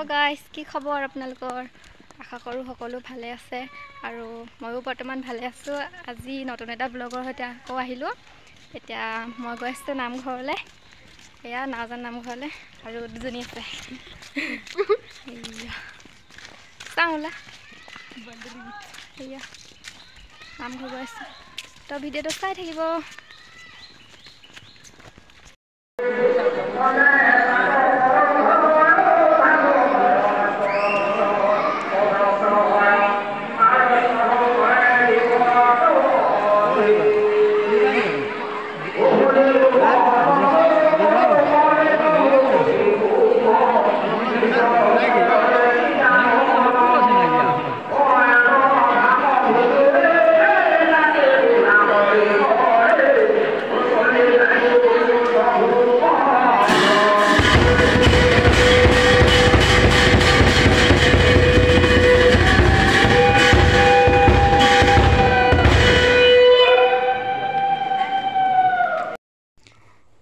guys কি খবৰ আপোনালোকৰ আশা কৰোঁ সকলো ভালে আছে আৰু ময়ো বৰ্তমান ভালে আছোঁ আজি নতুন এটা ব্লগৰ সৈতে আকৌ আহিলোঁ এতিয়া মই গৈ আছোঁ নামঘৰলৈ এয়া নাওজান নামঘৰলৈ আৰু দুজনী আছে চাওলা এয়া নামঘৰ গৈ আছোঁ তো ভিডিঅ'টো চাই থাকিব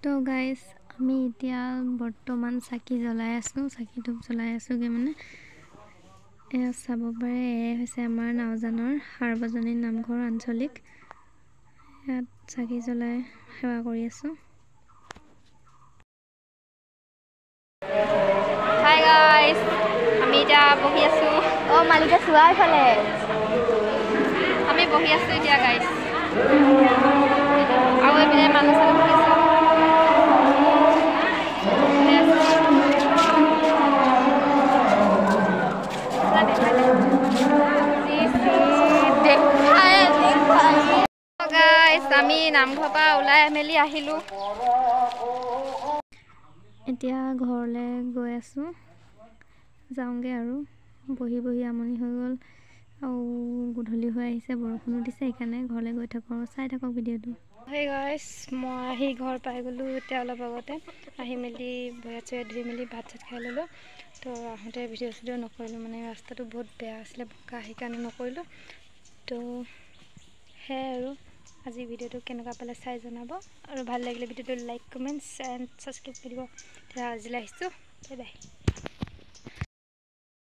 তো গাইস আমি এতিয়া বৰ্তমান চাকি জ্বলাই আছোঁ চাকি ধূপ জ্বলাই আছোঁগে মানে এয়া চাব পাৰে এয়া হৈছে আমাৰ নাওজানৰ সাৰ্বজনীন নামঘৰ আঞ্চলিক ইয়াত চাকি জ্বলাই সেৱা কৰি আছোঁ হাই গাইস আমি এতিয়া বহি আছোঁ মালিকে চোৱা ইফালে আমি বহি আছোঁ এতিয়া গাইস আৰু এইপিনে মানুহ চালে বহি আছোঁ আমি নামঘৰৰ পৰা ওলাই মেলি আহিলোঁ এতিয়া ঘৰলৈ গৈ আছোঁ যাওঁগৈ আৰু বহি বহি আমনি হৈ গ'ল আৰু গধূলি হৈ আহিছে বৰষুণো দিছে সেইকাৰণে ঘৰলৈ গৈ থাকোঁ আৰু চাই থাকক ভিডিঅ'টো হেই গাইছ মই আহি ঘৰ পাই গ'লোঁ এতিয়া অলপ আগতে আহি মেলি ভৰিত চৰিত ধুই মেলি ভাত চাত খাই ল'লোঁ তো আহোঁতে ভিডিঅ' চিডিঅ' নকৰিলোঁ মানে ৰাস্তাটো বহুত বেয়া আছিলে বোকা সেইকাৰণে নকৰিলোঁ তো সেয়াই আৰু আজি ভিডিঅ'টো কেনেকুৱা পালে চাই জনাব আৰু ভাল লাগিলে ভিডিঅ'টো লাইক কমেণ্ট এণ্ড ছাবস্ক্ৰাইব কৰিব তেতিয়া আজিলৈ আহিছোঁ বাই বাই